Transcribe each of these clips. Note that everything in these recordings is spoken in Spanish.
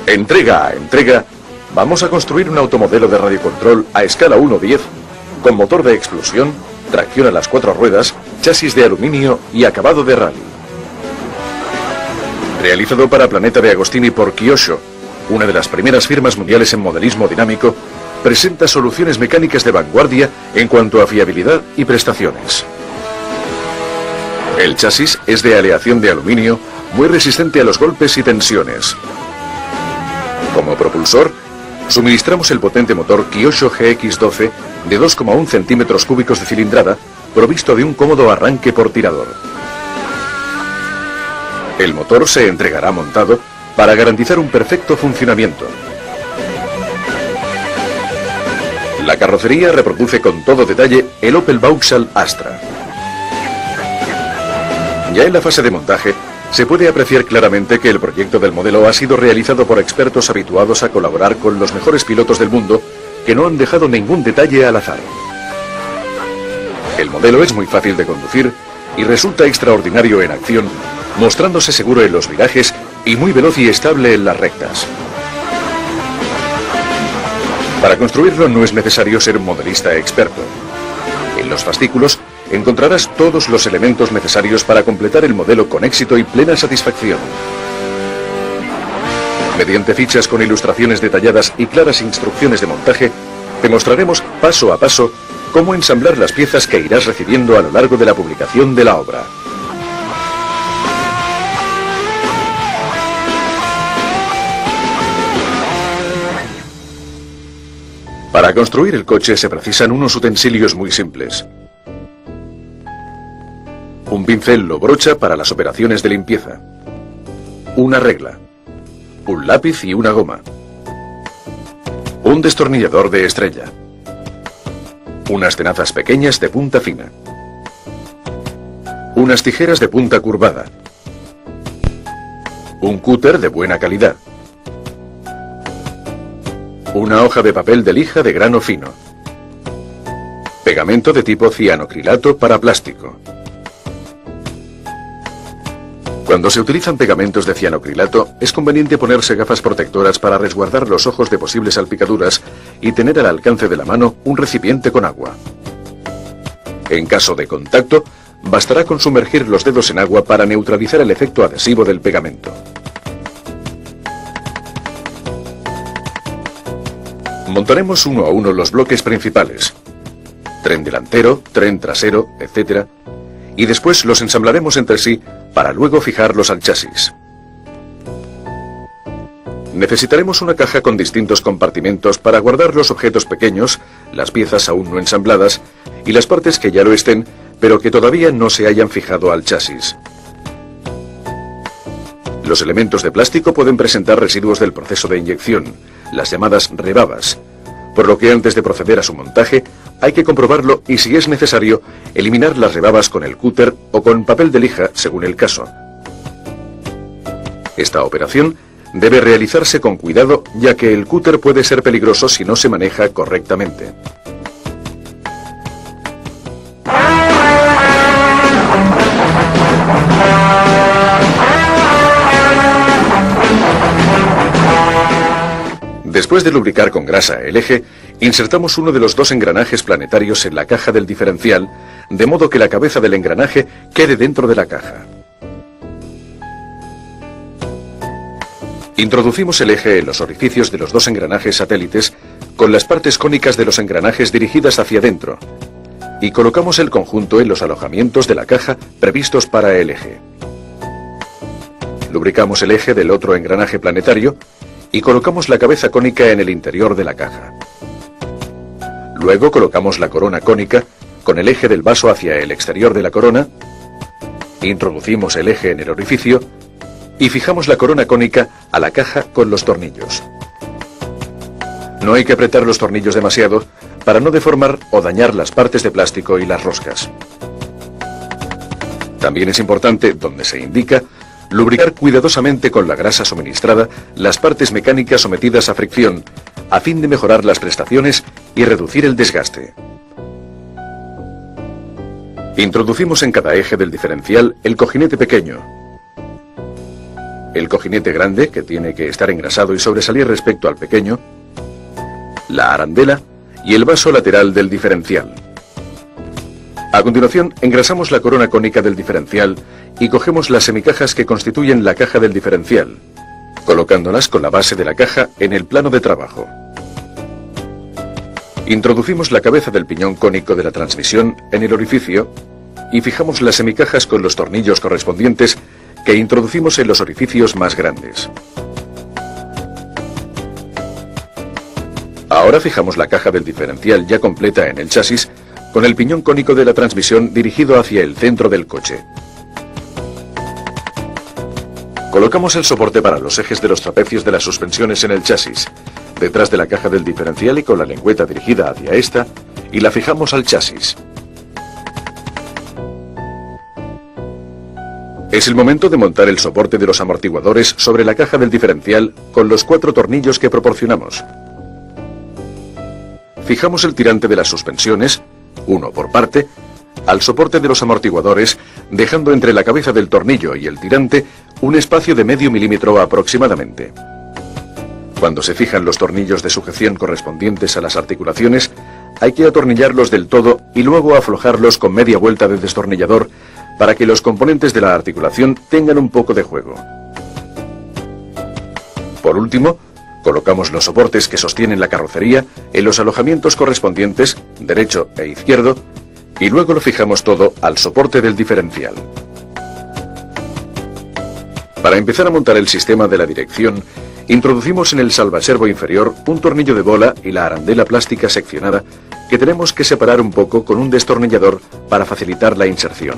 Entrega a entrega, vamos a construir un automodelo de radiocontrol a escala 1:10 con motor de explosión, tracción a las 4 ruedas, chasis de aluminio y acabado de rally. Realizado para Planeta de Agostini por Kyosho, una de las primeras firmas mundiales en modelismo dinámico, presenta soluciones mecánicas de vanguardia en cuanto a fiabilidad y prestaciones. El chasis es de aleación de aluminio, muy resistente a los golpes y tensiones. Como propulsor, suministramos el potente motor Kyosho GX12 de 2,1 centímetros cúbicos de cilindrada, provisto de un cómodo arranque por tirador. El motor se entregará montado para garantizar un perfecto funcionamiento. La carrocería reproduce con todo detalle el Opel Vauxhall Astra. Ya en la fase de montaje, se puede apreciar claramente que el proyecto del modelo ha sido realizado por expertos habituados a colaborar con los mejores pilotos del mundo, que no han dejado ningún detalle al azar. El modelo es muy fácil de conducir y resulta extraordinario en acción, mostrándose seguro en los virajes y muy veloz y estable en las rectas. Para construirlo no es necesario ser un modelista experto. En los fascículos encontrarás todos los elementos necesarios para completar el modelo con éxito y plena satisfacción. Mediante fichas con ilustraciones detalladas y claras instrucciones de montaje, te mostraremos paso a paso cómo ensamblar las piezas que irás recibiendo a lo largo de la publicación de la obra. Para construir el coche se precisan unos utensilios muy simples. Un pincel o brocha para las operaciones de limpieza. Una regla. Un lápiz y una goma. Un destornillador de estrella. Unas tenazas pequeñas de punta fina. Unas tijeras de punta curvada. Un cúter de buena calidad. Una hoja de papel de lija de grano fino. Pegamento de tipo cianocrilato para plástico. Cuando se utilizan pegamentos de cianocrilato, es conveniente ponerse gafas protectoras para resguardar los ojos de posibles salpicaduras y tener al alcance de la mano un recipiente con agua. En caso de contacto, bastará con sumergir los dedos en agua para neutralizar el efecto adhesivo del pegamento. Montaremos uno a uno los bloques principales, tren delantero, tren trasero, etc., y después los ensamblaremos entre sí para luego fijarlos al chasis. Necesitaremos una caja con distintos compartimentos para guardar los objetos pequeños, las piezas aún no ensambladas y las partes que ya lo estén, pero que todavía no se hayan fijado al chasis. Los elementos de plástico pueden presentar residuos del proceso de inyección, las llamadas rebabas, por lo que antes de proceder a su montaje hay que comprobarlo y, si es necesario, eliminar las rebabas con el cúter o con papel de lija, según el caso. Esta operación debe realizarse con cuidado, ya que el cúter puede ser peligroso si no se maneja correctamente. Después de lubricar con grasa el eje, insertamos uno de los dos engranajes planetarios en la caja del diferencial, de modo que la cabeza del engranaje quede dentro de la caja. Introducimos el eje en los orificios de los dos engranajes satélites, con las partes cónicas de los engranajes dirigidas hacia adentro, y colocamos el conjunto en los alojamientos de la caja previstos para el eje. Lubricamos el eje del otro engranaje planetario y colocamos la cabeza cónica en el interior de la caja. Luego colocamos la corona cónica con el eje del vaso hacia el exterior de la corona, introducimos el eje en el orificio y fijamos la corona cónica a la caja con los tornillos. No hay que apretar los tornillos demasiado para no deformar o dañar las partes de plástico y las roscas. También es importante, donde se indica, lubricar cuidadosamente con la grasa suministrada las partes mecánicas sometidas a fricción, a fin de mejorar las prestaciones y reducir el desgaste. Introducimos en cada eje del diferencial el cojinete pequeño. el cojinete grande, que tiene que estar engrasado y sobresalir respecto al pequeño, la arandela y el vaso lateral del diferencial. A continuación, engrasamos la corona cónica del diferencial y cogemos las semicajas que constituyen la caja del diferencial, colocándolas con la base de la caja en el plano de trabajo. Introducimos la cabeza del piñón cónico de la transmisión en el orificio y fijamos las semicajas con los tornillos correspondientes que introducimos en los orificios más grandes. Ahora fijamos la caja del diferencial ya completa en el chasis con el piñón cónico de la transmisión dirigido hacia el centro del coche. Colocamos el soporte para los ejes de los trapecios de las suspensiones en el chasis, detrás de la caja del diferencial y con la lengüeta dirigida hacia esta, y la fijamos al chasis. Es el momento de montar el soporte de los amortiguadores sobre la caja del diferencial con los 4 tornillos que proporcionamos. Fijamos el tirante de las suspensiones, uno por parte, al soporte de los amortiguadores, dejando entre la cabeza del tornillo y el tirante un espacio de medio milímetro aproximadamente. Cuando se fijan los tornillos de sujeción correspondientes a las articulaciones, hay que atornillarlos del todo y luego aflojarlos con media vuelta de destornillador para que los componentes de la articulación tengan un poco de juego. Por último, colocamos los soportes que sostienen la carrocería en los alojamientos correspondientes, derecho e izquierdo, y luego lo fijamos todo al soporte del diferencial. Para empezar a montar el sistema de la dirección, introducimos en el salvaservo inferior un tornillo de bola y la arandela plástica seccionada que tenemos que separar un poco con un destornillador para facilitar la inserción.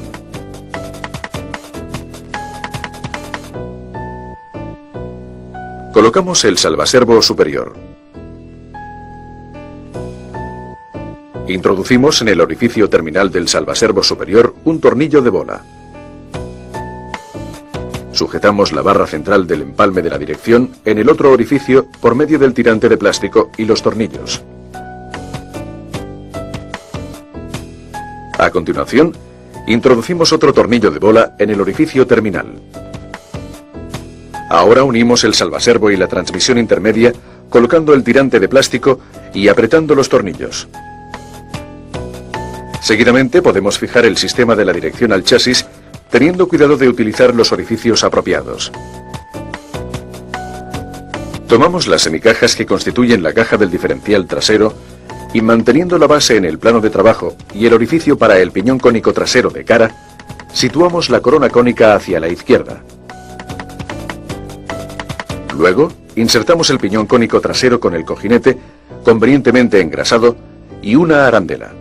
Colocamos el salvaservo superior. Introducimos en el orificio terminal del salvaservo superior un tornillo de bola. Sujetamos la barra central del empalme de la dirección en el otro orificio por medio del tirante de plástico y los tornillos. A continuación, introducimos otro tornillo de bola en el orificio terminal. Ahora unimos el salvaservo y la transmisión intermedia colocando el tirante de plástico y apretando los tornillos. Seguidamente podemos fijar el sistema de la dirección al chasis teniendo cuidado de utilizar los orificios apropiados. Tomamos las semicajas que constituyen la caja del diferencial trasero y manteniendo la base en el plano de trabajo y el orificio para el piñón cónico trasero de cara, situamos la corona cónica hacia la izquierda. Luego, insertamos el piñón cónico trasero con el cojinete, convenientemente engrasado, y una arandela.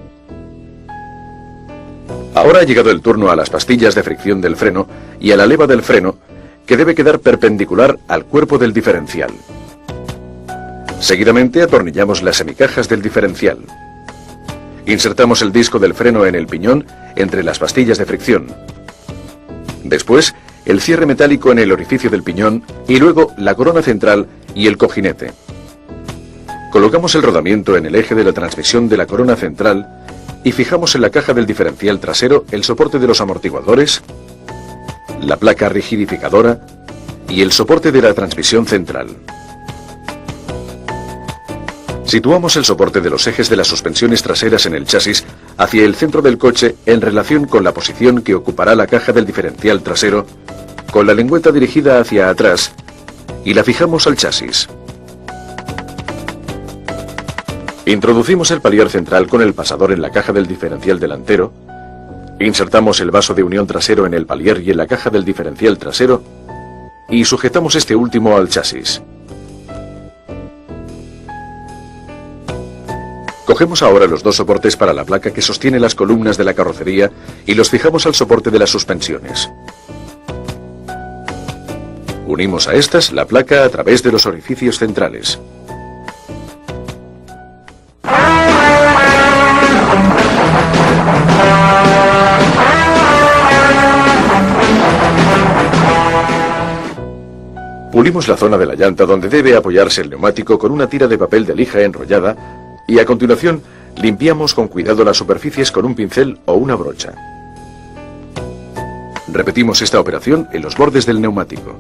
Ahora ha llegado el turno a las pastillas de fricción del freno y a la leva del freno, que debe quedar perpendicular al cuerpo del diferencial. Seguidamente atornillamos las semicajas del diferencial. Insertamos el disco del freno en el piñón entre las pastillas de fricción. Después, el cierre metálico en el orificio del piñón y luego la corona central y el cojinete. Colocamos el rodamiento en el eje de la transmisión de la corona central y fijamos en la caja del diferencial trasero el soporte de los amortiguadores, la placa rigidificadora y el soporte de la transmisión central. Situamos el soporte de los ejes de las suspensiones traseras en el chasis hacia el centro del coche en relación con la posición que ocupará la caja del diferencial trasero, con la lengüeta dirigida hacia atrás, y la fijamos al chasis. Introducimos el palier central con el pasador en la caja del diferencial delantero, insertamos el vaso de unión trasero en el palier y en la caja del diferencial trasero, y sujetamos este último al chasis. Cogemos ahora los dos soportes para la placa que sostiene las columnas de la carrocería y los fijamos al soporte de las suspensiones. Unimos a estas la placa a través de los orificios centrales. Pulimos la zona de la llanta donde debe apoyarse el neumático con una tira de papel de lija enrollada y a continuación limpiamos con cuidado las superficies con un pincel o una brocha. Repetimos esta operación en los bordes del neumático.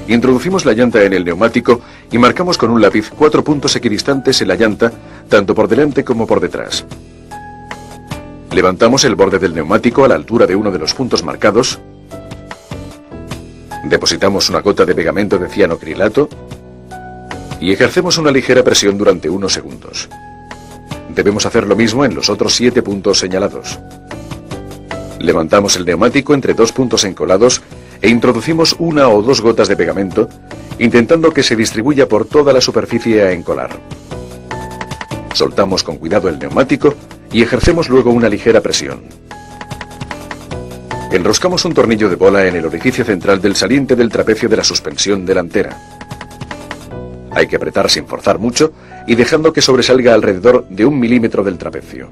Introducimos la llanta en el neumático y marcamos con un lápiz 4 puntos equidistantes en la llanta, tanto por delante como por detrás. Levantamos el borde del neumático a la altura de uno de los puntos marcados. Depositamos una gota de pegamento de cianocrilato y ejercemos una ligera presión durante unos segundos. Debemos hacer lo mismo en los otros 7 puntos señalados. Levantamos el neumático entre 2 puntos encolados e introducimos 1 o 2 gotas de pegamento, intentando que se distribuya por toda la superficie a encolar. Soltamos con cuidado el neumático y ejercemos luego una ligera presión. Enroscamos un tornillo de bola en el orificio central del saliente del trapecio de la suspensión delantera. Hay que apretar sin forzar mucho y dejando que sobresalga alrededor de 1 milímetro del trapecio.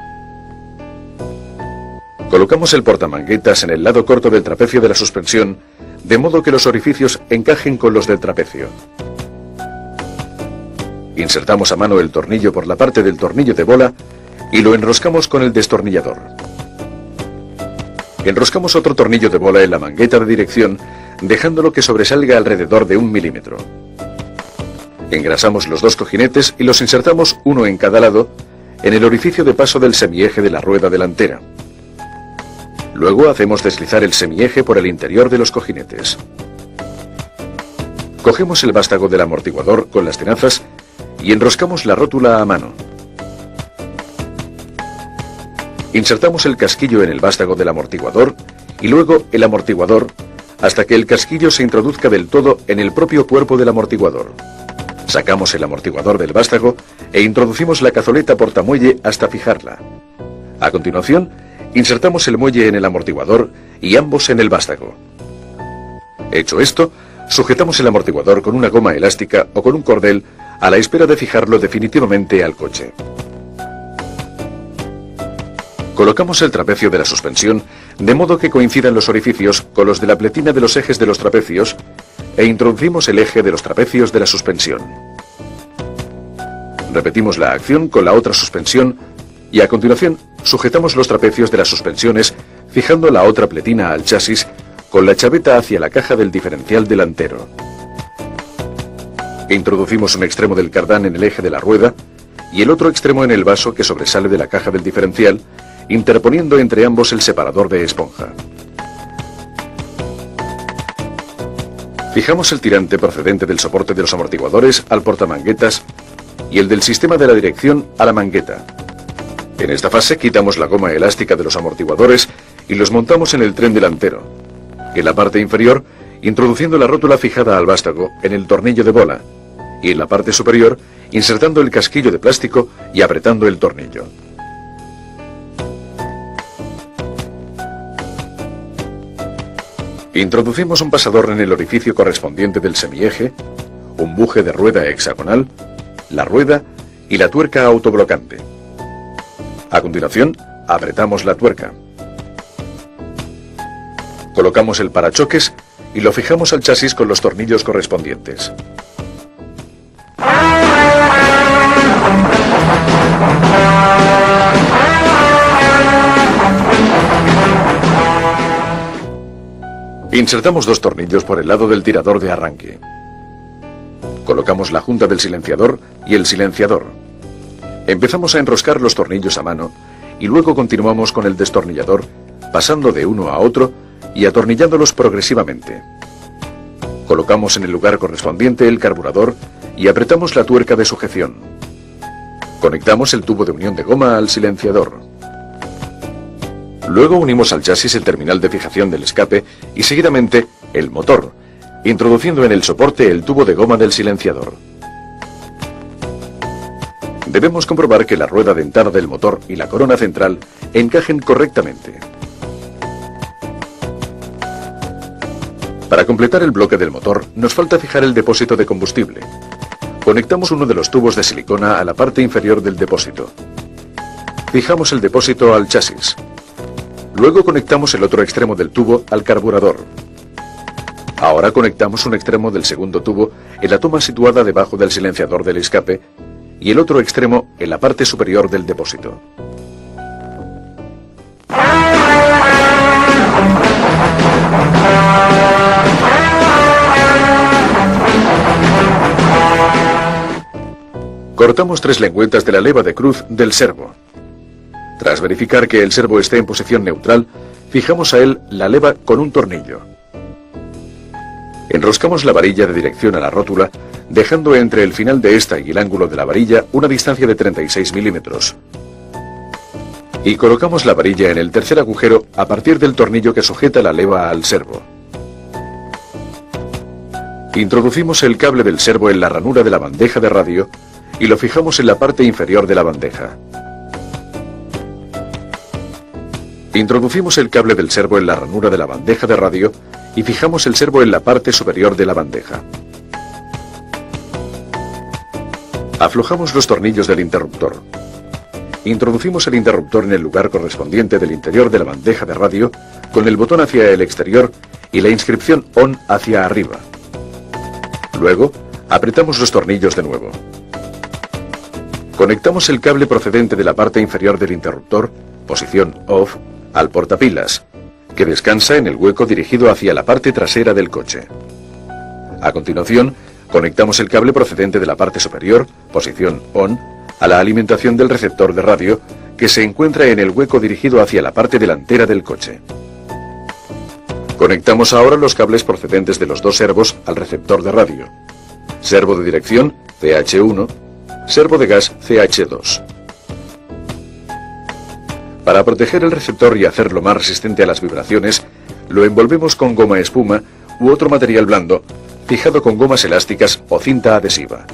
Colocamos el portamanguetas en el lado corto del trapecio de la suspensión, de modo que los orificios encajen con los del trapecio. Insertamos a mano el tornillo por la parte del tornillo de bola y lo enroscamos con el destornillador. Enroscamos otro tornillo de bola en la mangueta de dirección, dejándolo que sobresalga alrededor de 1 milímetro. Engrasamos los 2 cojinetes y los insertamos uno en cada lado en el orificio de paso del semieje de la rueda delantera. Luego hacemos deslizar el semieje por el interior de los cojinetes. Cogemos el vástago del amortiguador con las tenazas y enroscamos la rótula a mano. Insertamos el casquillo en el vástago del amortiguador y luego el amortiguador hasta que el casquillo se introduzca del todo en el propio cuerpo del amortiguador. Sacamos el amortiguador del vástago e introducimos la cazoleta portamuelle hasta fijarla. A continuación, insertamos el muelle en el amortiguador y ambos en el vástago. Hecho esto, sujetamos el amortiguador con una goma elástica o con un cordel a la espera de fijarlo definitivamente al coche. Colocamos el trapecio de la suspensión de modo que coincidan los orificios con los de la pletina de los ejes de los trapecios e introducimos el eje de los trapecios de la suspensión. Repetimos la acción con la otra suspensión y a continuación sujetamos los trapecios de las suspensiones fijando la otra pletina al chasis con la chaveta hacia la caja del diferencial delantero. Introducimos un extremo del cardán en el eje de la rueda y el otro extremo en el vaso que sobresale de la caja del diferencial, interponiendo entre ambos el separador de esponja. Fijamos el tirante procedente del soporte de los amortiguadores al portamanguetas y el del sistema de la dirección a la mangueta. En esta fase quitamos la goma elástica de los amortiguadores y los montamos en el tren delantero. En la parte inferior, introduciendo la rótula fijada al vástago en el tornillo de bola y en la parte superior, insertando el casquillo de plástico y apretando el tornillo. Introducimos un pasador en el orificio correspondiente del semieje, un buje de rueda hexagonal, la rueda y la tuerca autoblocante. A continuación, apretamos la tuerca. Colocamos el parachoques y lo fijamos al chasis con los tornillos correspondientes. Insertamos 2 tornillos por el lado del tirador de arranque. Colocamos la junta del silenciador y el silenciador. Empezamos a enroscar los tornillos a mano y luego continuamos con el destornillador, pasando de uno a otro y atornillándolos progresivamente. Colocamos en el lugar correspondiente el carburador y apretamos la tuerca de sujeción. Conectamos el tubo de unión de goma al silenciador. Luego unimos al chasis el terminal de fijación del escape y seguidamente el motor, introduciendo en el soporte el tubo de goma del silenciador. Debemos comprobar que la rueda dentada del motor y la corona central encajen correctamente. Para completar el bloque del motor, nos falta fijar el depósito de combustible. Conectamos uno de los tubos de silicona a la parte inferior del depósito. Fijamos el depósito al chasis. Luego conectamos el otro extremo del tubo al carburador. Ahora conectamos un extremo del segundo tubo en la toma situada debajo del silenciador del escape y el otro extremo en la parte superior del depósito. Cortamos 3 lengüetas de la leva de cruz del servo. Tras verificar que el servo esté en posición neutral, fijamos a él la leva con un tornillo. Enroscamos la varilla de dirección a la rótula, dejando entre el final de esta y el ángulo de la varilla una distancia de 36 milímetros. Y colocamos la varilla en el tercer agujero a partir del tornillo que sujeta la leva al servo. Introducimos el cable del servo en la ranura de la bandeja de radio y lo fijamos en la parte inferior de la bandeja. Introducimos el cable del servo en la ranura de la bandeja de radio y fijamos el servo en la parte superior de la bandeja. Aflojamos los tornillos del interruptor. Introducimos el interruptor en el lugar correspondiente del interior de la bandeja de radio, con el botón hacia el exterior y la inscripción ON hacia arriba. Luego, apretamos los tornillos de nuevo. Conectamos el cable procedente de la parte inferior del interruptor, posición OFF, al portapilas, que descansa en el hueco dirigido hacia la parte trasera del coche. A continuación, conectamos el cable procedente de la parte superior, posición ON, a la alimentación del receptor de radio, que se encuentra en el hueco dirigido hacia la parte delantera del coche. Conectamos ahora los cables procedentes de los 2 servos al receptor de radio. Servo de dirección CH1, servo de gas CH2. Para proteger el receptor y hacerlo más resistente a las vibraciones, lo envolvemos con goma espuma u otro material blando, fijado con gomas elásticas o cinta adhesiva.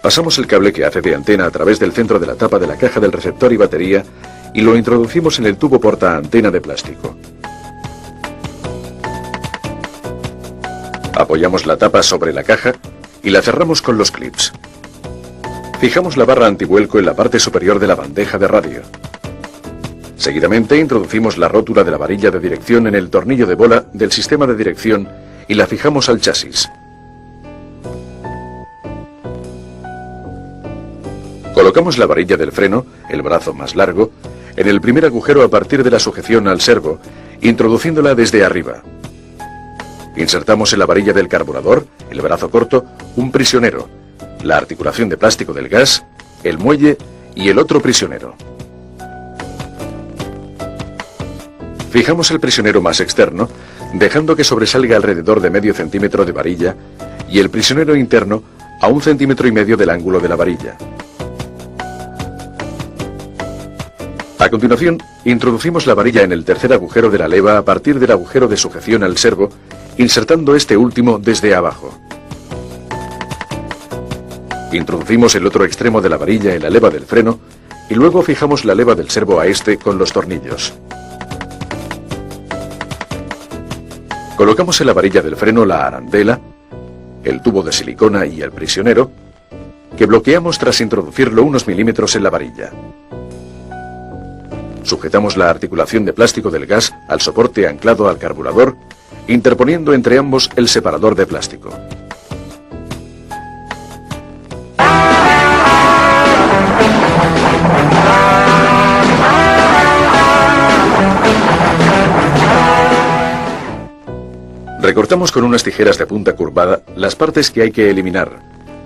Pasamos el cable que hace de antena a través del centro de la tapa de la caja del receptor y batería y lo introducimos en el tubo portaantena de plástico. Apoyamos la tapa sobre la caja y la cerramos con los clips. Fijamos la barra antivuelco en la parte superior de la bandeja de radio. Seguidamente introducimos la rótula de la varilla de dirección en el tornillo de bola del sistema de dirección y la fijamos al chasis. Colocamos la varilla del freno, el brazo más largo, en el primer agujero a partir de la sujeción al servo, introduciéndola desde arriba. Insertamos en la varilla del carburador, el brazo corto, un prisionero, la articulación de plástico del gas, el muelle y el otro prisionero. Fijamos el prisionero más externo, dejando que sobresalga alrededor de medio centímetro de varilla, y el prisionero interno a 1,5 centímetros del ángulo de la varilla. A continuación, introducimos la varilla en el tercer agujero de la leva a partir del agujero de sujeción al servo, insertando este último desde abajo. Introducimos el otro extremo de la varilla en la leva del freno y luego fijamos la leva del servo a este con los tornillos. Colocamos en la varilla del freno la arandela, el tubo de silicona y el prisionero, que bloqueamos tras introducirlo unos milímetros en la varilla. Sujetamos la articulación de plástico del gas al soporte anclado al carburador, interponiendo entre ambos el separador de plástico. Recortamos con unas tijeras de punta curvada las partes que hay que eliminar,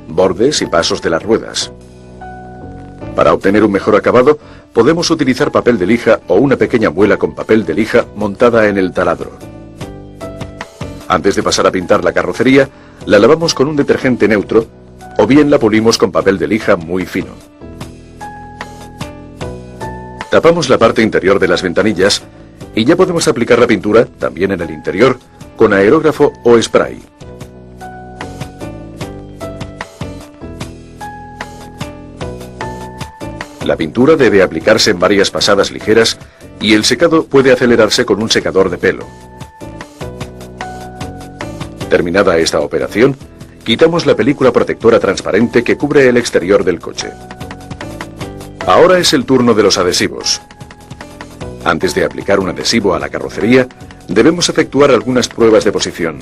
bordes y pasos de las ruedas. Para obtener un mejor acabado, podemos utilizar papel de lija o una pequeña muela con papel de lija montada en el taladro. Antes de pasar a pintar la carrocería, la lavamos con un detergente neutro o bien la pulimos con papel de lija muy fino. Tapamos la parte interior de las ventanillas y ya podemos aplicar la pintura, también en el interior, con aerógrafo o spray. La pintura debe aplicarse en varias pasadas ligeras y el secado puede acelerarse con un secador de pelo. Terminada esta operación, quitamos la película protectora transparente que cubre el exterior del coche. Ahora es el turno de los adhesivos. Antes de aplicar un adhesivo a la carrocería, debemos efectuar algunas pruebas de posición.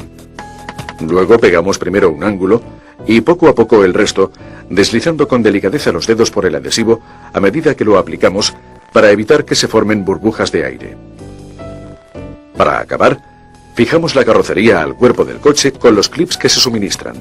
Luego pegamos primero un ángulo y poco a poco el resto, deslizando con delicadeza los dedos por el adhesivo a medida que lo aplicamos para evitar que se formen burbujas de aire. Para acabar, fijamos la carrocería al cuerpo del coche con los clips que se suministran.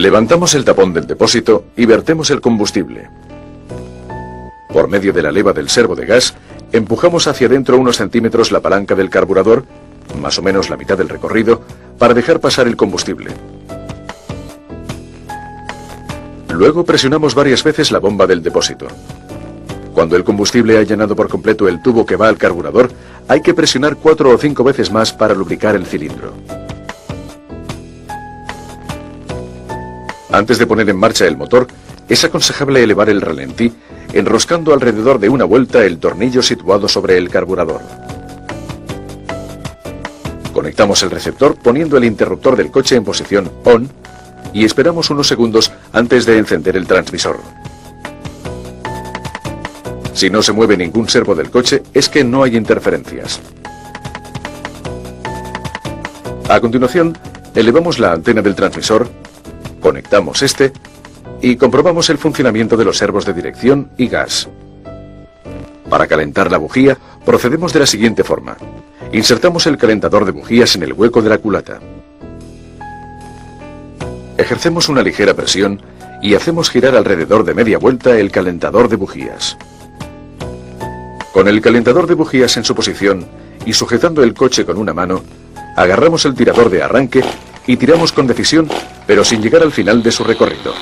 Levantamos el tapón del depósito y vertemos el combustible. Por medio de la leva del servo de gas, empujamos hacia adentro unos centímetros la palanca del carburador, más o menos la mitad del recorrido, para dejar pasar el combustible. Luego presionamos varias veces la bomba del depósito. Cuando el combustible ha llenado por completo el tubo que va al carburador, hay que presionar 4 o 5 veces más para lubricar el cilindro. Antes de poner en marcha el motor, es aconsejable elevar el ralentí, enroscando alrededor de una vuelta el tornillo situado sobre el carburador. Conectamos el receptor poniendo el interruptor del coche en posición ON y esperamos unos segundos antes de encender el transmisor. Si no se mueve ningún servo del coche, es que no hay interferencias. A continuación, elevamos la antena del transmisor, conectamos este y comprobamos el funcionamiento de los servos de dirección y gas. Para calentar la bujía, procedemos de la siguiente forma. Insertamos el calentador de bujías en el hueco de la culata. Ejercemos una ligera presión y hacemos girar alrededor de media vuelta el calentador de bujías. Con el calentador de bujías en su posición y sujetando el coche con una mano, agarramos el tirador de arranque y tiramos con decisión, pero sin llegar al final de su recorrido.